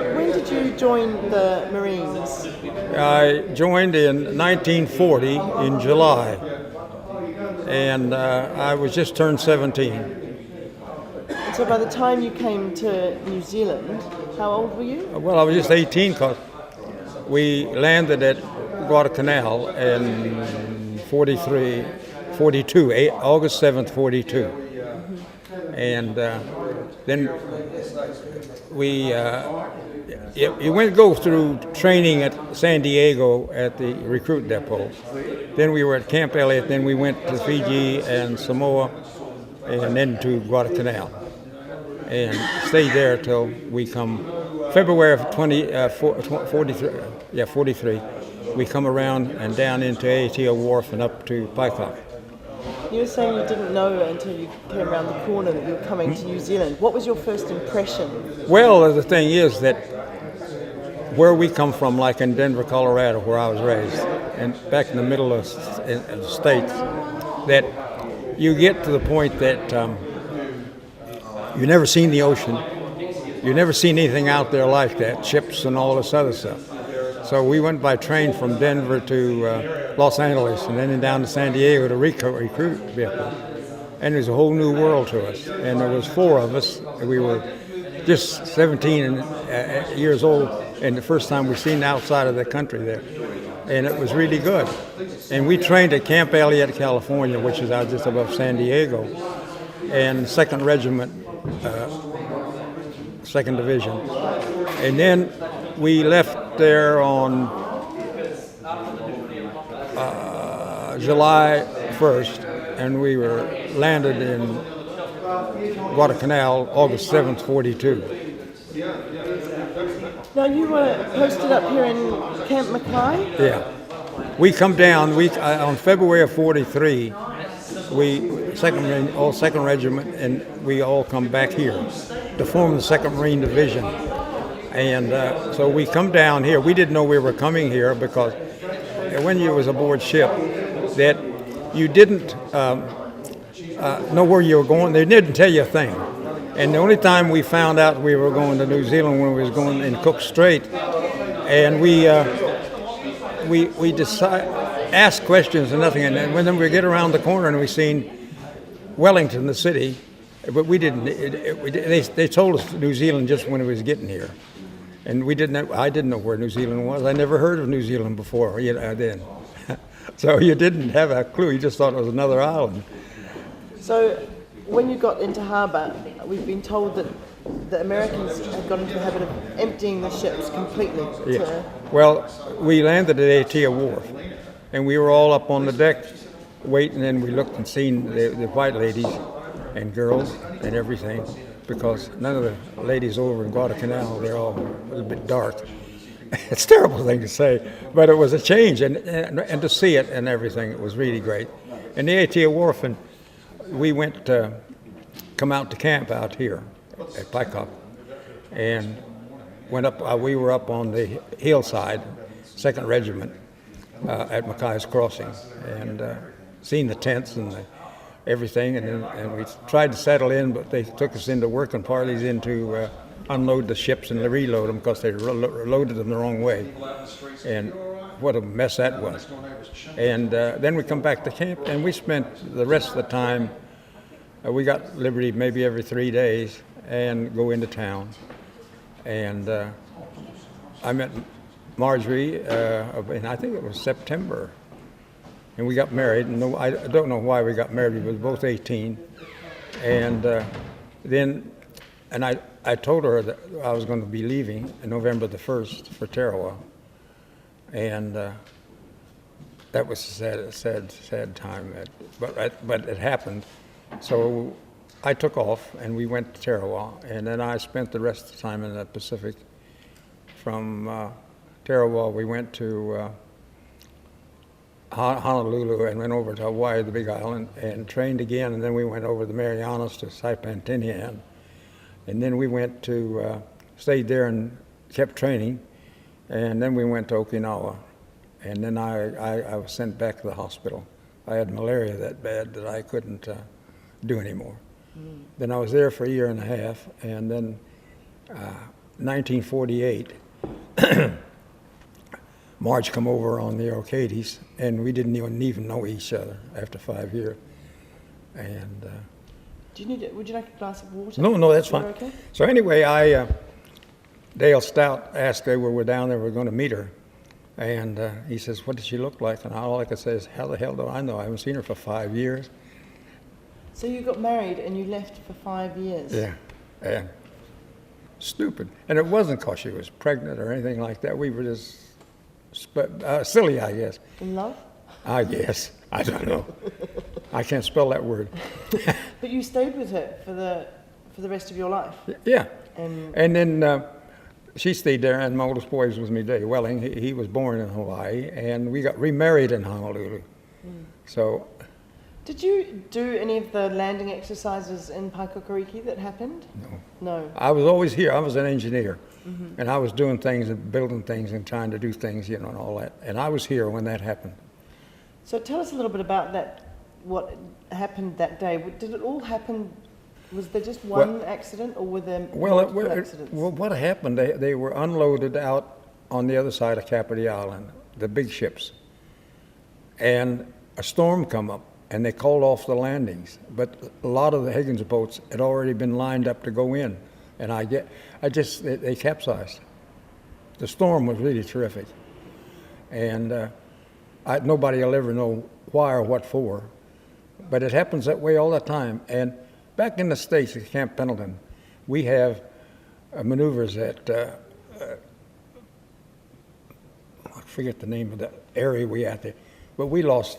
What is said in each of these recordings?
So when did you join the Marines? I joined in 1940 in July, and I was just turned 17. And so by the time you came to New Zealand, how old were you? Well, I was just 18 because we landed at Guadalcanal in 42, August 7th, 42. And then you went to go through training at San Diego at the recruit depot. Then we were at Camp Elliott, then we went to Fiji and Samoa, and then to Guadalcanal. And stayed there till we come February of 43. We come around and down into Aotea Wharf and up to Paekakarki. You were saying you didn't know until you came around the corner that you were coming to New Zealand. What was your first impression? Well, the thing is that where we come from, like in Denver, Colorado, where I was raised, and back in the middle of the states, that you get to the point that you've never seen the ocean. You've never seen anything out there like that, ships and all this other stuff. So we went by train from Denver to Los Angeles and then down to San Diego to recruit vehicle. And it was a whole new world to us. And there was 4 of us. We were just 17 years old, and the first time we seen the outside of the country there. And it was really good. And we trained at Camp Elliott, California, which is out just above San Diego, and 2nd Regiment, 2nd Division. And then we left there on July 1st, and we were landed in Guadalcanal August 7th, 42. Now you were posted up here in Camp Mackay? Yeah. We come down, on February of 43, all 2nd Regiment, and we all come back here to form the 2nd Marine Division. And so we come down here. We didn't know we were coming here because when you was aboard ship, that you didn't know where you were going. They didn't tell you a thing. And the only time we found out we were going to New Zealand when we was going in Cook Strait, and we asked questions and nothing. And then when we get around the corner and we seen Wellington, the city, but we didn't. They told us New Zealand just when it was getting here. And we didn't know, I didn't know where New Zealand was. I never heard of New Zealand before then. So you didn't have a clue. You just thought it was another island. So when you got into harbour, we've been told that the Americans had got into the habit of emptying the ships completely. Yeah. Well, we landed at Aotea Wharf, and we were all up on the deck waiting, and we looked and seen the white ladies and girls and everything, because none of the ladies over in Guadalcanal, they're all a little bit dark. It's a terrible thing to say, but it was a change, and to see it and everything, it was really great. And the Aotea Wharf, and we went to come out to camp out here at Paekakarki, and went up. We were up on the hillside, 2nd Regiment, at Mackay's Crossing, and seen the tents and everything, and we tried to settle in, but they took us into working parties into unload the ships and reload them because they loaded them the wrong way, and what a mess that was. And then we come back to camp, and we spent the rest of the time, we got liberty maybe every 3 days and go into town. And I met Marjorie, and I think it was September, and we got married. And I don't know why we got married. We were both 18, and I told her that I was going to be leaving on November the 1st for Tarawa, and that was a sad time. But it happened. So I took off, and we went to Tarawa, and then I spent the rest of the time in the Pacific. From Tarawa, we went to Honolulu and went over to Hawaii, the Big Island, and trained again, and then we went over the Marianas to Saipan, Tinian. And then we went to, stayed there and kept training, and then we went to Okinawa. And then I was sent back to the hospital. I had malaria that bad that I couldn't do anymore. Then I was there for a year and a half, and then 1948, Marge come over on the Orcades, and we didn't even know each other after 5 years. And Do you need it? Would you like a glass of water? no, that's You're fine. okay? So anyway, Dale Stout asked her, we were down there, we were going to meet her. And he says, what did she look like? And all I could say is, how the hell do I know? I haven't seen her for 5 years. So you got married and you left for 5 years. Yeah, and stupid. And it wasn't because she was pregnant or anything like that. We were just silly, I guess. In love? I guess. I don't know. I can't spell that word. But you stayed with her for the rest of your life. Yeah. And then she stayed there, and my oldest boy was with me, Dave Welling. He was born in Hawaii, and we got remarried in Honolulu. So, did you do any of the landing exercises in Paekakarki that happened? No. I was always here. I was an engineer, and I was doing things and building things and trying to do things, and all that. And I was here when that happened. So tell us a little bit about that, what happened that day. Did it all happen, was there just one accident, or were there multiple accidents? Well, what happened, they were unloaded out on the other side of Kapiti Island, the big ships. And a storm come up, and they called off the landings. But a lot of the Higgins boats had already been lined up to go in. And they capsized. The storm was really terrific. And nobody will ever know why or what for. But it happens that way all the time. And back in the States at Camp Pendleton, we have maneuvers at, I forget the name of the area we at there, but we lost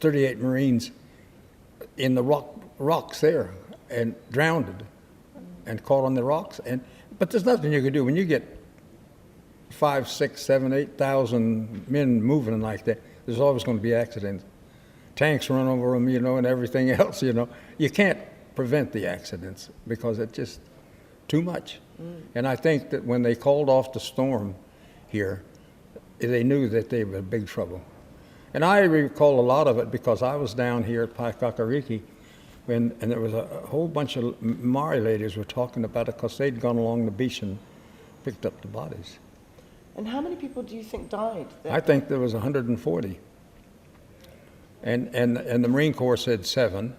38 Marines in the rocks there and drowned and caught on the rocks. But there's nothing you can do. When you get 5, 6, 7, 8,000 men moving like that, there's always going to be accidents. Tanks run over them, and everything else, You can't prevent the accidents because it's just too much. And I think that when they called off the storm here, they knew that they were in big trouble. And I recall a lot of it because I was down here at Paekakariki and there was a whole bunch of Maori ladies were talking about it because they'd gone along the beach and picked up the bodies. And how many people do you think died there? I think there was 140. And the Marine Corps said 7.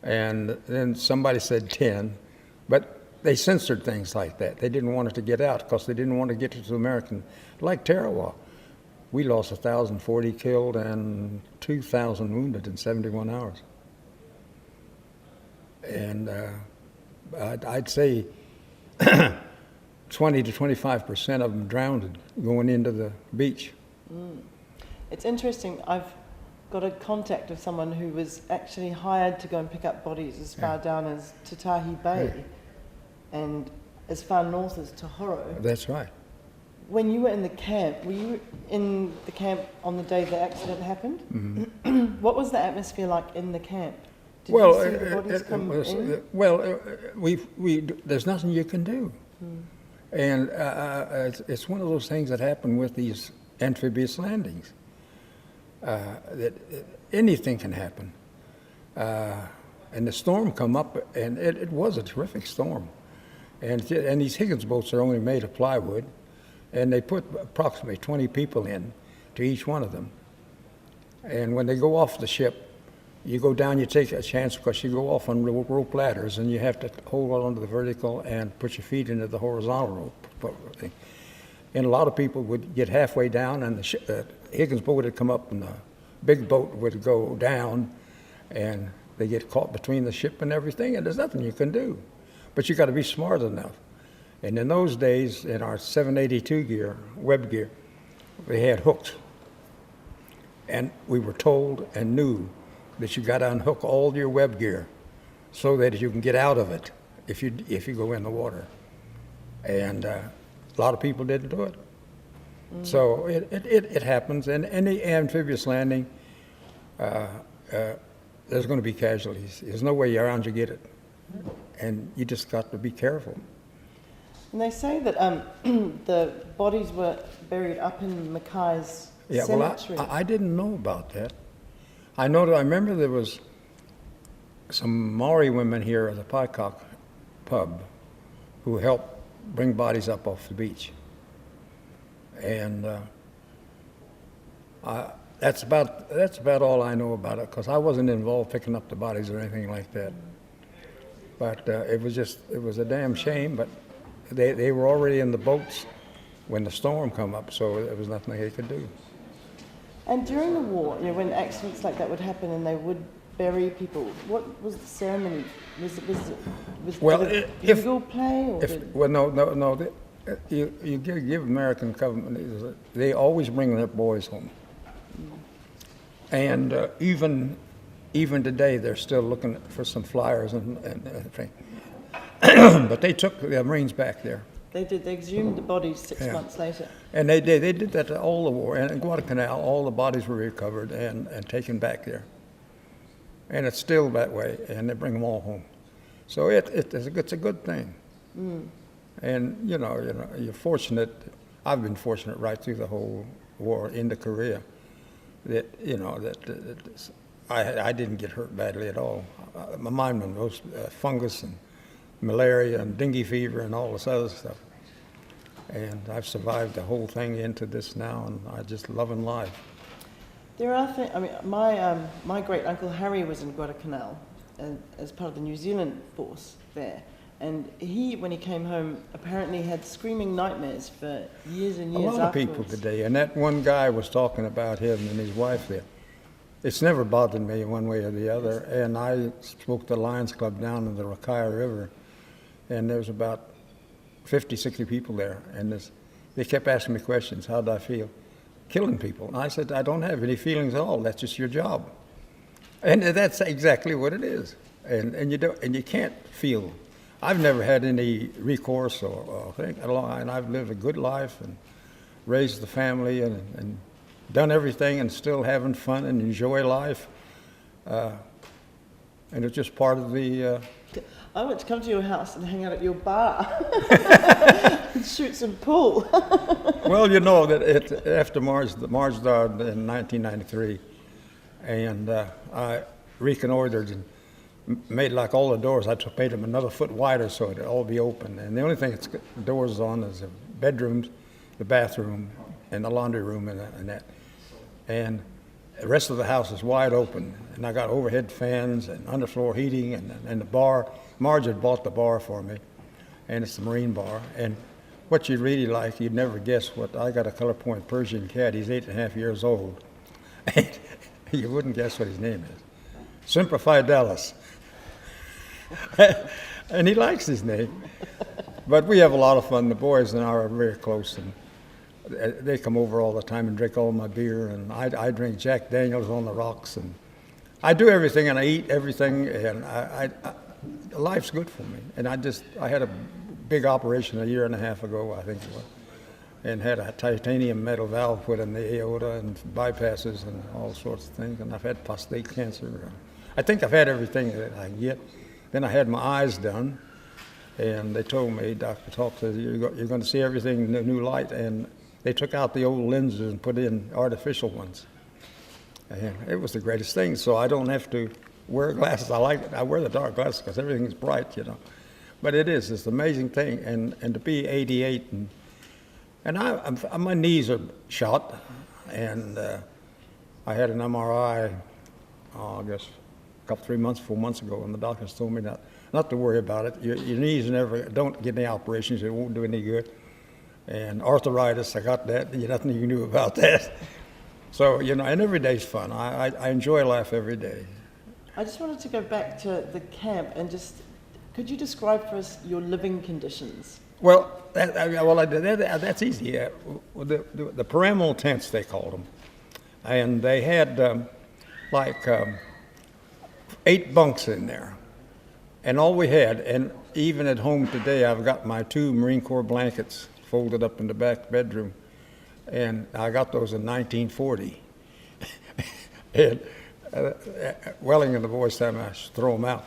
And then somebody said 10. But they censored things like that. They didn't want it to get out because they didn't want to get it to the American. Like Tarawa, we lost 1,040 killed and 2,000 wounded in 71 hours. And I'd say 20 to 25% of them drowned going into the beach. It's interesting. I've got a contact of someone who was actually hired to go and pick up bodies as far down as Tatahi Bay and as far north as Tohoro. That's right. When you were in the camp, were you in the camp on the day the accident happened? Mm-hmm. What was the atmosphere like in the camp? Did you see the bodies come in? There's nothing you can do. And it's one of those things that happen with these amphibious landings. That anything can happen. And the storm come up, and it was a terrific storm. And these Higgins boats are only made of plywood, and they put approximately 20 people in to each one of them. And when they go off the ship, you go down, you take a chance because you go off on rope ladders, and you have to hold on to the vertical and put your feet into the horizontal rope thing. And a lot of people would get halfway down, and the Higgins boat would come up, and the big boat would go down, and they get caught between the ship and everything, and there's nothing you can do. But you got to be smart enough. And in those days, in our 782 gear, web gear, we had hooks. And we were told and knew that you got to unhook all your web gear so that you can get out of it if you go in the water. And a lot of people didn't do it. So it happens. And any amphibious landing, there's going to be casualties. There's no way around you get it. And you just got to be careful. And they say that the bodies were buried up in Mackay's cemetery. Well, I didn't know about that. I remember there was some Maori women here at the Paekak pub who helped bring bodies up off the beach. And that's about all I know about it, because I wasn't involved picking up the bodies or anything like that. But it was a damn shame, but they were already in the boats when the storm come up, so there was nothing they could do. And during the war, when accidents like that would happen and they would bury people, what was the ceremony? Was bugle play? Or no. You give American government, they always bring their boys home. And even today, they're still looking for some flyers and everything. But they took the Marines back there. They did. They exhumed the bodies 6 months later. And they did that to all the war. And in Guadalcanal, all the bodies were recovered and taken back there. And it's still that way, and they bring them all home. So it's a good thing. Mm. And you're fortunate. I've been fortunate right through the whole war into Korea. That I didn't get hurt badly at all. Mine was fungus and malaria and dengue fever and all this other stuff. And I've survived the whole thing into this now, and I just loving life. There are things. I mean, my great uncle Harry was in Guadalcanal as part of the New Zealand force there. And he, when he came home, apparently had screaming nightmares for years and years afterwards. A lot of people today, and that one guy was talking about him and his wife there. It's never bothered me one way or the other, and I spoke to the Lions Club down in the Rakaya River, and there was about 50, 60 people there, and they kept asking me questions. How did I feel? Killing people. And I said, I don't have any feelings at all. That's just your job. And that's exactly what it is. And you can't feel. I've never had any recourse or thing, and I've lived a good life and raised the family and done everything and still having fun and enjoy life. And it's just part of the... I want to come to your house and hang out at your bar and shoot some pool. Well, that after Mars died in 1993, and I reconnoitered and made like all the doors. I made them another foot wider so it'd all be open. And the only thing it's got doors on is the bedrooms, the bathroom, and the laundry room and that. And the rest of the house is wide open. And I got overhead fans and underfloor heating and the bar. Marge had bought the bar for me, and it's the Marine bar. And what you'd really like, you'd never guess what, I got a color point Persian cat. He's 8.5 years old. And you wouldn't guess what his name is. Semper Fidelis. And he likes his name. But we have a lot of fun. The boys and I are very close, and they come over all the time and drink all my beer, and I drink Jack Daniels on the rocks, and I do everything, and I eat everything, and life's good for me. And I had a big operation 1.5 years ago, I think it was, and had a titanium metal valve put in the aorta and bypasses and all sorts of things, and I've had prostate cancer. I think I've had everything that I can get. Then I had my eyes done, and they told me, Dr. Talk says, you're going to see everything in a new light, and they took out the old lenses and put in artificial ones. And it was the greatest thing, so I don't have to wear glasses. I like it. I wear the dark glasses because everything's bright, But it's an amazing thing, and to be 88, and my knees are shot, and I had an MRI, I guess, 4 months ago, and the doctors told me not to worry about it. Your knees don't get any operations. It won't do any good. And arthritis, I got that. Nothing you knew about that. So, and every day's fun. I enjoy life every day. I just wanted to go back to the camp and could you describe for us your living conditions? Well, that's easy. Yeah. The pyramidal tents, they called them. And they had 8 bunks in there. And all we had, and even at home today, I've got my 2 Marine Corps blankets folded up in the back bedroom. And I got those in 1940. And Welling and the boys said I should throw them out.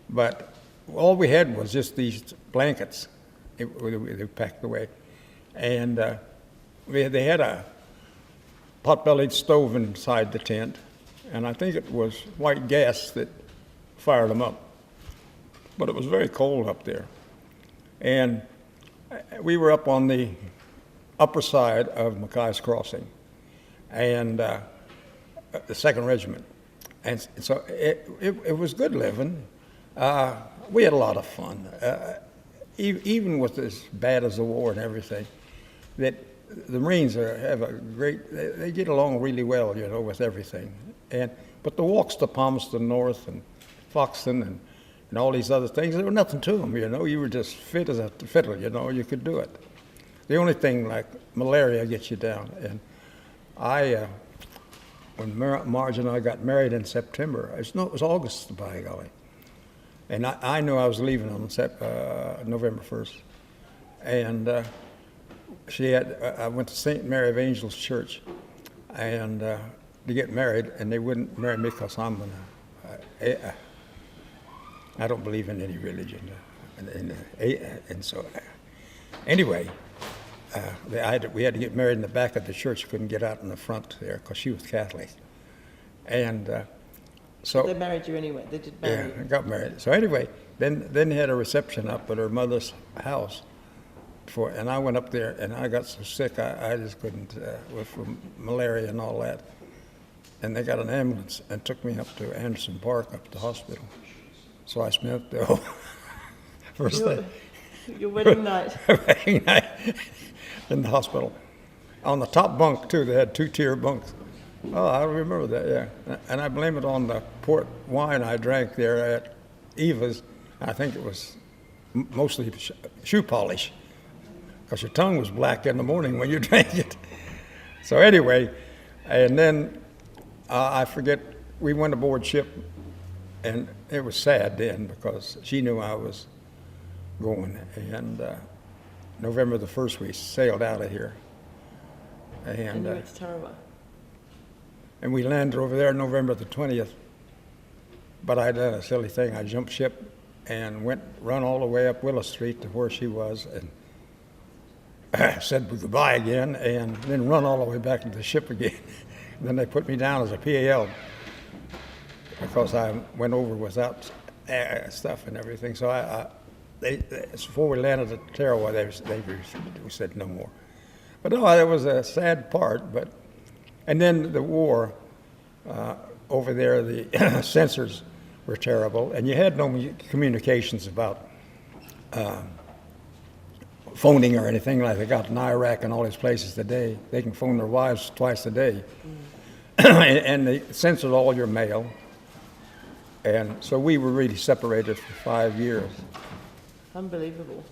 But all we had was just these blankets. They were packed away. And they had a pot-bellied stove inside the tent. And I think it was white gas that fired them up. But it was very cold up there. And we were up on the upper side of Mackay's Crossing, and the 2nd Regiment. And so it was good living. We had a lot of fun. Even with as bad as the war and everything, that the Marines have a great, they get along really well, you know, with everything. But the walks to Palmerston North and Foxton and all these other things, there was nothing to them, you know. You were just fit as a fiddle, you know, you could do it. The only thing, like malaria, gets you down. And when Marge and I got married in September, it was August, by golly. And I knew I was leaving on November 1st. And I went to St. Mary of Angels Church and to get married, and they wouldn't marry me because I don't believe in any religion. And so, anyway, we had to get married in the back of the church. Couldn't get out in the front there because she was Catholic. And so they married you anyway. They did marry you. Yeah, I got married. So anyway, then they had a reception up at her mother's house. And I went up there, and I got so sick I just couldn't, from malaria and all that. And they got an ambulance and took me up to Anderson Park, up to the hospital. So I spent the whole first day. Your wedding night. Wedding night in the hospital. On the top bunk, too, they had 2-tier bunks. Oh, I remember that, yeah. And I blame it on the port wine I drank there at Eva's. I think it was mostly shoe polish, because your tongue was black in the morning when you drank it. So anyway, and then I forget, we went aboard ship, and it was sad then because she knew I was going. And November the 1st, we sailed out of here. And you went to Tarawa. And we landed over there November the 20th. But I did a silly thing. I jumped ship and run all the way up Willow Street to where she was, and said goodbye again, and then run all the way back to the ship again. And then they put me down as a PAL because I went over without stuff and everything. So before we landed at Tarawa, they said no more. But no, it was a sad part. And then the war over there, the censors were terrible, and you had no communications about phoning or anything like they got in Iraq and all these places today. They can phone their wives twice a day. And they censored all your mail. And so we were really separated for 5 years. Unbelievable.